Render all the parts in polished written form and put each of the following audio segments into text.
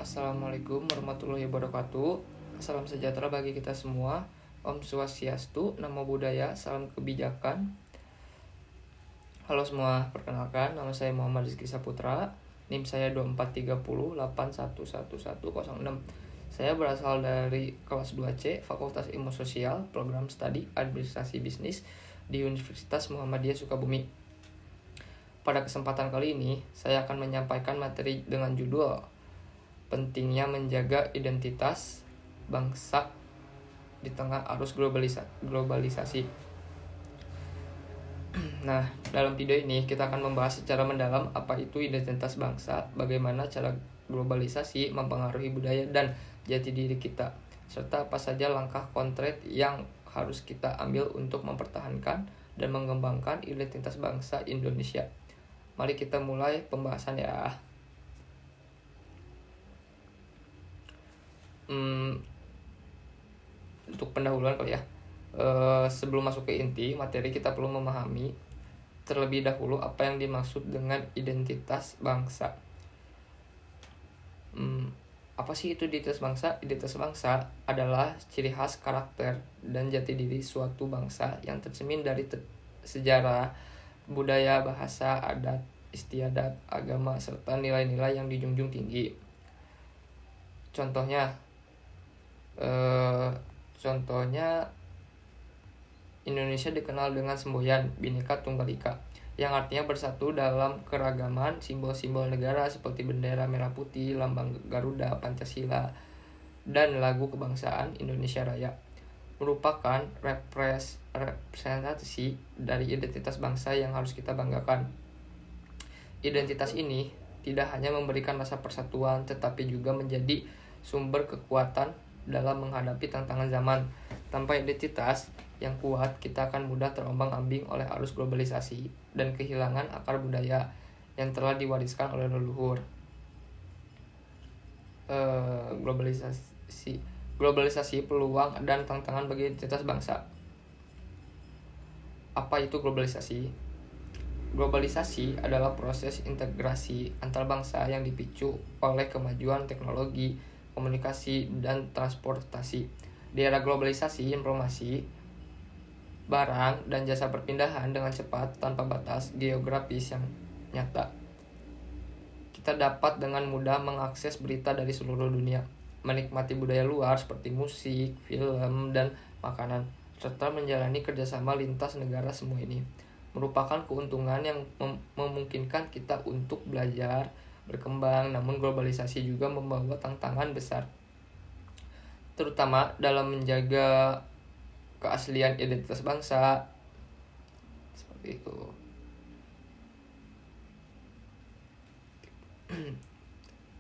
Assalamualaikum warahmatullahi wabarakatuh. Salam sejahtera bagi kita semua. Om Swastiastu, Namo Buddhaya, salam kebijakan. Halo semua, perkenalkan nama saya Muhammad Rizky Saputra. NIM saya 243081111006. Saya berasal dari kelas 2C, Fakultas Ilmu Sosial, Program Studi Administrasi Bisnis di Universitas Muhammadiyah Sukabumi. Pada kesempatan kali ini, saya akan menyampaikan materi dengan judul pentingnya menjaga identitas bangsa di tengah arus globalisasi. Nah, dalam video ini kita akan membahas secara mendalam apa itu identitas bangsa, bagaimana cara globalisasi mempengaruhi budaya dan jati diri kita, serta apa saja langkah konkret yang harus kita ambil untuk mempertahankan dan mengembangkan identitas bangsa Indonesia. Mari kita mulai pembahasan ya. Untuk pendahuluan kali ya. Sebelum masuk ke inti materi, kita perlu memahami terlebih dahulu apa yang dimaksud dengan identitas bangsa. Apa sih itu identitas bangsa? Identitas bangsa adalah ciri khas, karakter, dan jati diri suatu bangsa yang tercermin dari sejarah, budaya, bahasa, adat, istiadat, agama, serta nilai-nilai yang dijunjung tinggi. Contohnya Indonesia dikenal dengan semboyan Bhinneka Tunggal Ika, yang artinya bersatu dalam keragaman. Simbol-simbol negara seperti bendera merah putih, lambang Garuda, Pancasila, dan lagu kebangsaan Indonesia Raya merupakan representasi dari identitas bangsa yang harus kita banggakan. Identitas ini tidak hanya memberikan rasa persatuan, tetapi juga menjadi sumber kekuatan dalam menghadapi tantangan zaman. Tanpa identitas yang kuat, kita akan mudah terombang-ambing oleh arus globalisasi dan kehilangan akar budaya yang telah diwariskan oleh leluhur. Globalisasi peluang dan tantangan bagi identitas bangsa. Apa itu globalisasi? Globalisasi adalah proses integrasi antar bangsa yang dipicu oleh kemajuan teknologi, komunikasi, dan transportasi. Di era globalisasi, informasi, barang, dan jasa berpindahan dengan cepat tanpa batas geografis yang nyata. Kita dapat dengan mudah mengakses berita dari seluruh dunia, menikmati budaya luar seperti musik, film, dan makanan, serta menjalani kerjasama lintas negara. Semua ini merupakan keuntungan yang memungkinkan kita untuk belajar, berkembang. Namun globalisasi juga membawa tantangan besar, terutama dalam menjaga keaslian identitas bangsa. Seperti itu.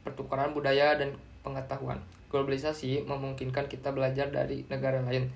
Pertukaran budaya dan pengetahuan. Globalisasi memungkinkan kita belajar dari negara lain.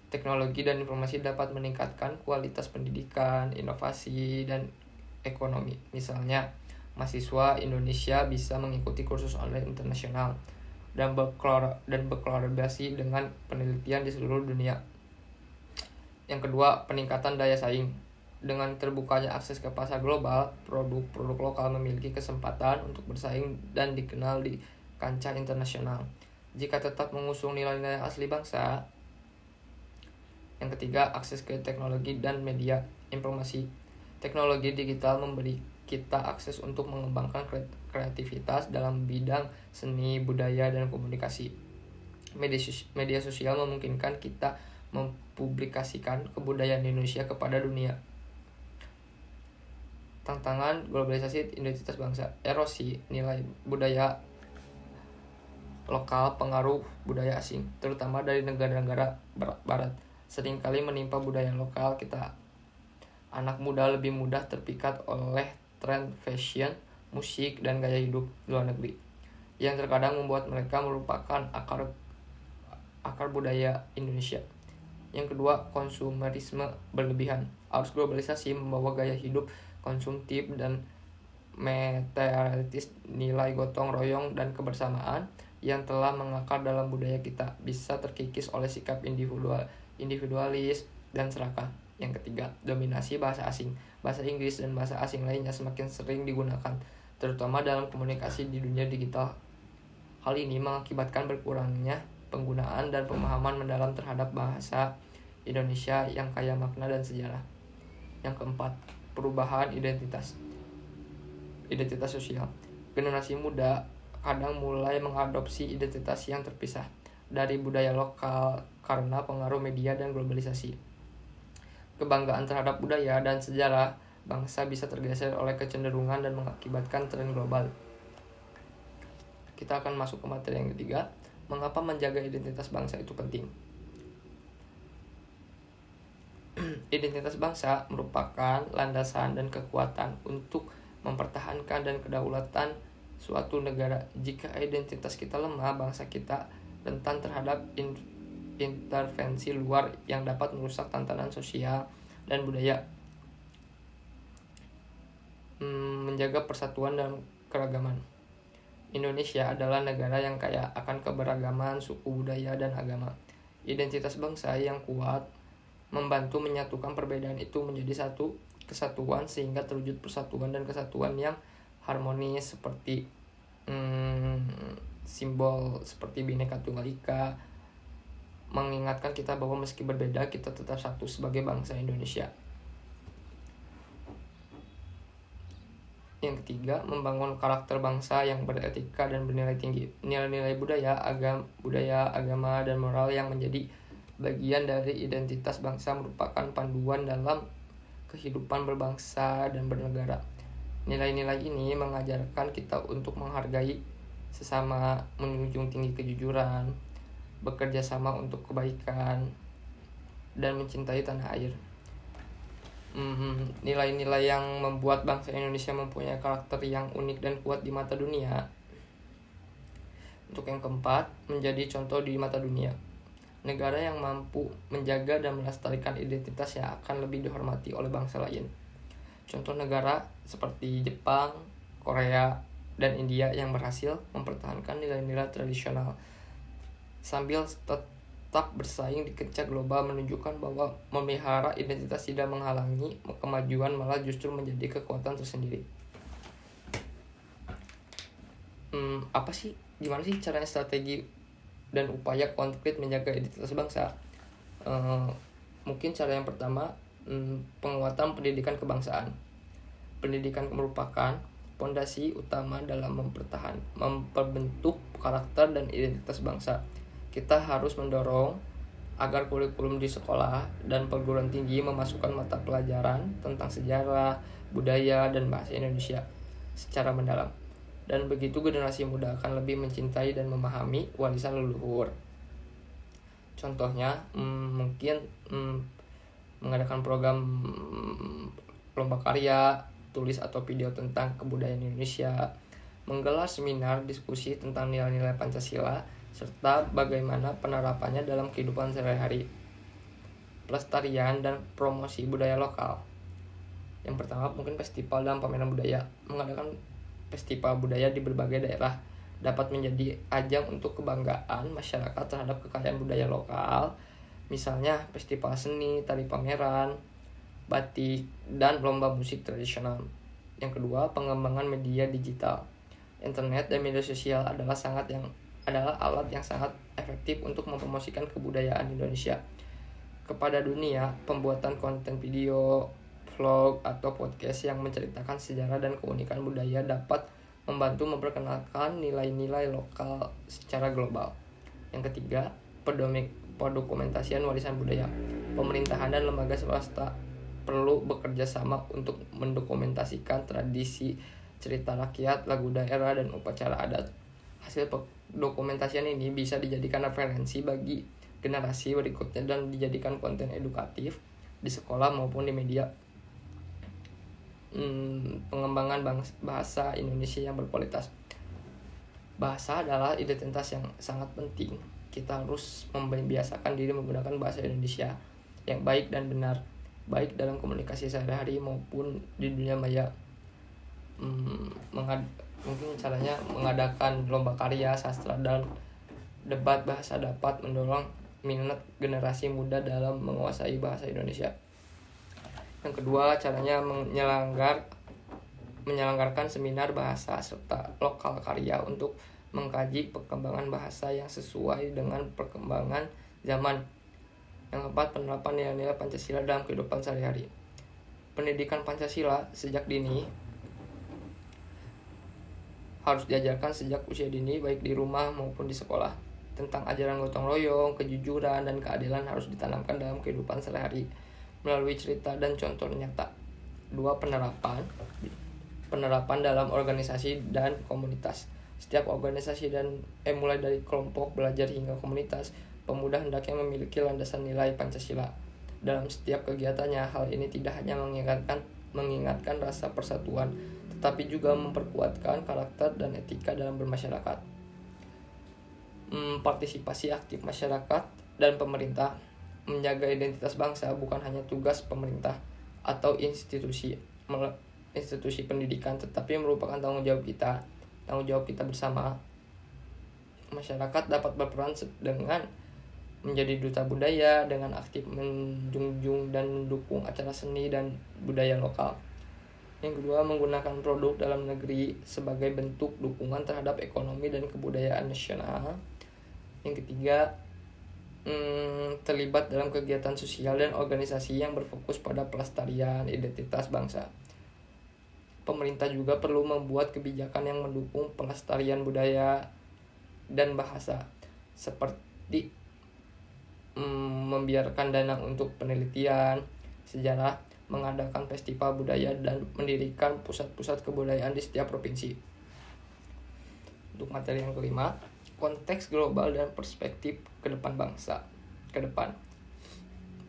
Teknologi dan informasi dapat meningkatkan kualitas pendidikan, inovasi, dan ekonomi. Misalnya, mahasiswa Indonesia bisa mengikuti kursus online internasional dan berkolaborasi dengan penelitian di seluruh dunia. Yang kedua, peningkatan daya saing. Dengan terbukanya akses ke pasar global, produk-produk lokal memiliki kesempatan untuk bersaing dan dikenal di kancah internasional. Jika tetap mengusung nilai-nilai asli bangsa. Yang ketiga, akses ke teknologi dan media informasi. Teknologi digital memberi kita akses untuk mengembangkan kreativitas dalam bidang seni, budaya, dan komunikasi. Media sosial memungkinkan kita mempublikasikan kebudayaan Indonesia kepada dunia. Tantangan globalisasi identitas bangsa. Erosi nilai budaya lokal, pengaruh budaya asing, terutama dari negara-negara barat, seringkali menimpa budaya lokal kita. Anak muda lebih mudah terpikat oleh tren fashion, musik, dan gaya hidup luar negeri, yang terkadang membuat mereka melupakan akar budaya Indonesia. Yang kedua, konsumerisme berlebihan. Arus globalisasi membawa gaya hidup konsumtif dan materialistis. Nilai gotong royong dan kebersamaan yang telah mengakar dalam budaya kita bisa terkikis oleh sikap individualis dan serakah. Yang ketiga, dominasi bahasa asing. Bahasa Inggris dan bahasa asing lainnya semakin sering digunakan, terutama dalam komunikasi di dunia digital. Hal ini mengakibatkan berkurangnya penggunaan dan pemahaman mendalam terhadap bahasa Indonesia yang kaya makna dan sejarah. Yang keempat, perubahan identitas sosial. Generasi muda kadang mulai mengadopsi identitas yang terpisah dari budaya lokal karena pengaruh media dan globalisasi. Kebanggaan terhadap budaya dan sejarah bangsa bisa tergeser oleh kecenderungan dan mengakibatkan tren global. Kita akan masuk ke materi yang ketiga, mengapa menjaga identitas bangsa itu penting. Identitas bangsa merupakan landasan dan kekuatan untuk mempertahankan dan kedaulatan suatu negara. Jika identitas kita lemah, bangsa kita rentan terhadap intervensi luar yang dapat merusak tatanan sosial dan budaya. Menjaga persatuan dan keragaman. Indonesia adalah negara yang kaya akan keberagaman suku, budaya, dan agama. Identitas bangsa yang kuat membantu menyatukan perbedaan itu menjadi satu kesatuan sehingga terwujud persatuan dan kesatuan yang harmonis seperti simbol seperti Bhinneka Tunggal Ika mengingatkan kita bahwa meski berbeda kita tetap satu sebagai bangsa Indonesia. Yang ketiga, membangun karakter bangsa yang beretika dan bernilai tinggi. Nilai-nilai budaya, agama, dan moral yang menjadi bagian dari identitas bangsa merupakan panduan dalam kehidupan berbangsa dan bernegara. Nilai-nilai ini mengajarkan kita untuk menghargai sesama, menjunjung tinggi kejujuran, bekerja sama untuk kebaikan, dan mencintai tanah air. Nilai-nilai yang membuat bangsa Indonesia mempunyai karakter yang unik dan kuat di mata dunia. Untuk yang keempat, menjadi contoh di mata dunia. Negara yang mampu menjaga dan melestarikan identitasnya akan lebih dihormati oleh bangsa lain. Contoh negara seperti Jepang, Korea, dan India yang berhasil mempertahankan nilai-nilai tradisional sambil tetap bersaing di kancah global menunjukkan bahwa memelihara identitas tidak menghalangi kemajuan, malah justru menjadi kekuatan tersendiri. Gimana sih caranya strategi dan upaya konkret menjaga identitas bangsa? Mungkin cara yang pertama, penguatan pendidikan kebangsaan. Pendidikan merupakan fondasi utama dalam memperbentuk karakter dan identitas bangsa. Kita harus mendorong agar kurikulum di sekolah dan perguruan tinggi memasukkan mata pelajaran tentang sejarah, budaya, dan bahasa Indonesia secara mendalam. Dan begitu generasi muda akan lebih mencintai dan memahami warisan leluhur. Contohnya, mungkin mengadakan program lomba karya, tulis atau video tentang kebudayaan Indonesia, menggelar seminar diskusi tentang nilai-nilai Pancasila, serta bagaimana penerapannya dalam kehidupan sehari-hari. Pelestarian dan promosi budaya lokal. Yang pertama, mungkin festival dan pameran budaya. Mengadakan festival budaya di berbagai daerah dapat menjadi ajang untuk kebanggaan masyarakat terhadap kekayaan budaya lokal. Misalnya festival seni, tari pameran, batik, dan lomba musik tradisional. Yang kedua, pengembangan media digital. Internet dan media sosial adalah alat yang sangat efektif untuk mempromosikan kebudayaan Indonesia kepada dunia. Pembuatan konten video, vlog, atau podcast yang menceritakan sejarah dan keunikan budaya dapat membantu memperkenalkan nilai-nilai lokal secara global. Yang ketiga, pendokumentasian warisan budaya. Pemerintahan dan lembaga swasta perlu bekerja sama untuk mendokumentasikan tradisi, cerita rakyat, lagu daerah, dan upacara adat. Hasil dokumentasian ini bisa dijadikan referensi bagi generasi berikutnya dan dijadikan konten edukatif di sekolah maupun di media. Pengembangan bahasa Indonesia yang berkualitas. Bahasa adalah identitas yang sangat penting. Kita harus membiasakan diri menggunakan bahasa Indonesia yang baik dan benar, baik dalam komunikasi sehari-hari maupun di dunia maya. Mungkin caranya mengadakan lomba karya, sastra, dan debat bahasa dapat mendorong minat generasi muda dalam menguasai bahasa Indonesia. Yang kedua, caranya menyelenggarkan seminar bahasa serta lokal karya untuk mengkaji perkembangan bahasa yang sesuai dengan perkembangan zaman. Yang keempat, penerapan nilai-nilai Pancasila dalam kehidupan sehari-hari. Pendidikan Pancasila sejak dini harus diajarkan sejak usia dini, baik di rumah maupun di sekolah. Tentang ajaran gotong royong, kejujuran, dan keadilan harus ditanamkan dalam kehidupan sehari-hari melalui cerita dan contoh nyata. 2. Penerapan dalam organisasi dan komunitas. Setiap organisasi mulai dari kelompok belajar hingga komunitas, pemuda hendaknya memiliki landasan nilai Pancasila. Dalam setiap kegiatannya, hal ini tidak hanya mengingatkan rasa persatuan, tetapi juga memperkuatkan karakter dan etika dalam bermasyarakat. Partisipasi aktif masyarakat dan pemerintah. Menjaga identitas bangsa bukan hanya tugas pemerintah atau institusi pendidikan, tetapi merupakan tanggung jawab kita bersama. Masyarakat dapat berperan dengan menjadi duta budaya dengan aktif menjunjung dan mendukung acara seni dan budaya lokal. Yang kedua, menggunakan produk dalam negeri sebagai bentuk dukungan terhadap ekonomi dan kebudayaan nasional. Yang ketiga, terlibat dalam kegiatan sosial dan organisasi yang berfokus pada pelestarian identitas bangsa. Pemerintah juga perlu membuat kebijakan yang mendukung pelestarian budaya dan bahasa, seperti membiarkan dana untuk penelitian sejarah, mengadakan festival budaya, dan mendirikan pusat-pusat kebudayaan di setiap provinsi. Untuk materi yang kelima, konteks global dan perspektif ke depan bangsa.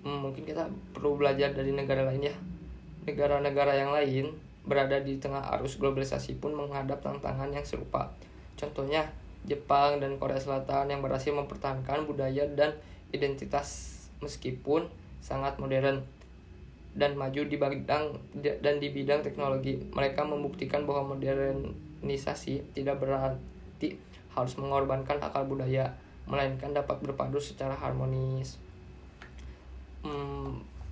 Mungkin kita perlu belajar dari negara lain ya. Negara-negara yang lain berada di tengah arus globalisasi pun menghadap tantangan yang serupa. Contohnya Jepang dan Korea Selatan yang berhasil mempertahankan budaya dan identitas meskipun sangat modern dan maju di bidang teknologi. Mereka membuktikan bahwa modernisasi tidak berarti harus mengorbankan akar budaya, melainkan dapat berpadu secara harmonis.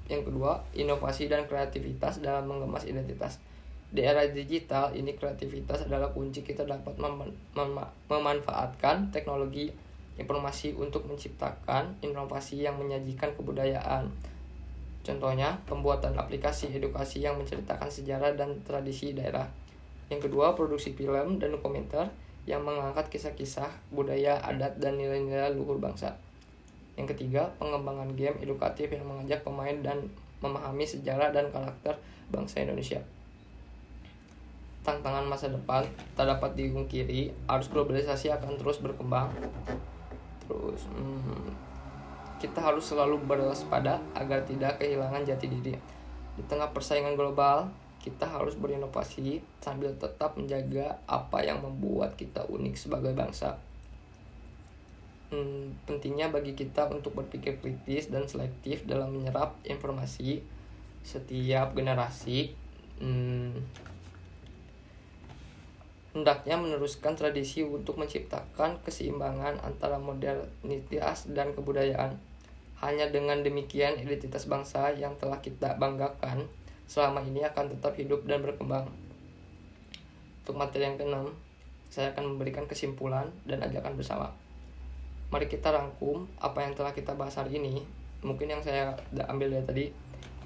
Yang kedua, inovasi dan kreativitas dalam mengemas identitas. Di era digital ini, kreativitas adalah kunci. Kita dapat memanfaatkan teknologi informasi untuk menciptakan inovasi yang menyajikan kebudayaan. Contohnya, pembuatan aplikasi edukasi yang menceritakan sejarah dan tradisi daerah. Yang kedua, produksi film dan dokumenter yang mengangkat kisah-kisah budaya, adat, dan nilai-nilai luhur bangsa. Yang ketiga, pengembangan game edukatif yang mengajak pemain dan memahami sejarah dan karakter bangsa Indonesia. Tantangan masa depan tak dapat dipungkiri, arus globalisasi akan terus berkembang. Kita harus selalu berwaspada agar tidak kehilangan jati diri. Di tengah persaingan global, kita harus berinovasi sambil tetap menjaga apa yang membuat kita unik sebagai bangsa. Pentingnya bagi kita untuk berpikir kritis dan selektif dalam menyerap informasi. Setiap generasi hendaknya meneruskan tradisi untuk menciptakan keseimbangan antara modernitas dan kebudayaan. Hanya dengan demikian, identitas bangsa yang telah kita banggakan selama ini akan tetap hidup dan berkembang. Untuk materi yang keenam, saya akan memberikan kesimpulan dan ajakan bersama. Mari kita rangkum apa yang telah kita bahas hari ini. Mungkin yang saya ambil dari tadi.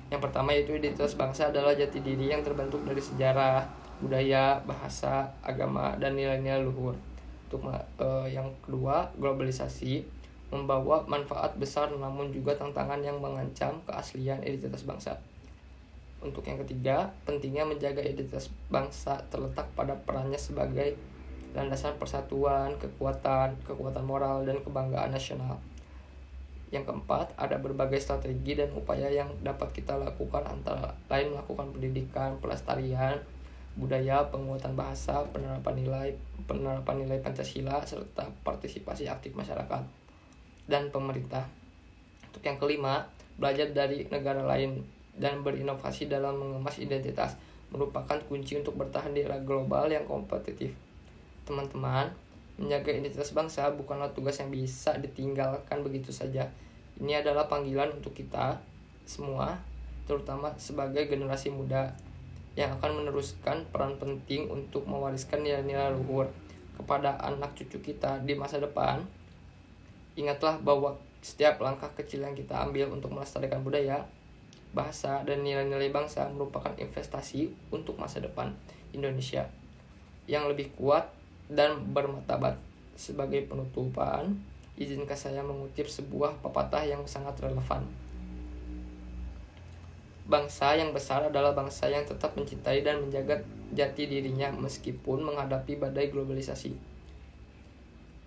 Yang pertama yaitu identitas bangsa adalah jati diri yang terbentuk dari sejarah, budaya, bahasa, agama, dan nilai-nilai luhur. Untuk yang kedua, globalisasi membawa manfaat besar namun juga tantangan yang mengancam keaslian identitas bangsa. Untuk yang ketiga, pentingnya menjaga identitas bangsa terletak pada perannya sebagai landasan persatuan, kekuatan moral, dan kebanggaan nasional. Yang keempat, ada berbagai strategi dan upaya yang dapat kita lakukan, antara lain melakukan pendidikan, pelestarian budaya, penguatan bahasa, penerapan nilai Pancasila, serta partisipasi aktif masyarakat dan pemerintah. Untuk yang kelima, belajar dari negara lain dan berinovasi dalam mengemas identitas merupakan kunci untuk bertahan di era global yang kompetitif. Teman-teman, menjaga identitas bangsa bukanlah tugas yang bisa ditinggalkan begitu saja. Ini adalah panggilan untuk kita semua, terutama sebagai generasi muda yang akan meneruskan peran penting untuk mewariskan nilai-nilai luhur, kepada anak cucu kita di masa depan, ingatlah bahwa setiap langkah kecil yang kita ambil untuk melestarikan budaya, bahasa, dan nilai-nilai bangsa merupakan investasi untuk masa depan Indonesia yang lebih kuat dan bermartabat. Sebagai penutupan, izinkan saya mengutip sebuah pepatah yang sangat relevan. Bangsa yang besar adalah bangsa yang tetap mencintai dan menjaga jati dirinya meskipun menghadapi badai globalisasi.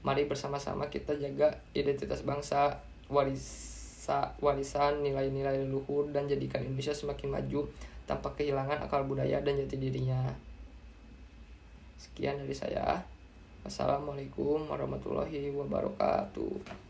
Mari bersama-sama kita jaga identitas bangsa, warisan nilai-nilai leluhur, dan jadikan Indonesia semakin maju tanpa kehilangan akal budaya dan jati dirinya. Sekian dari saya. Wassalamualaikum warahmatullahi wabarakatuh.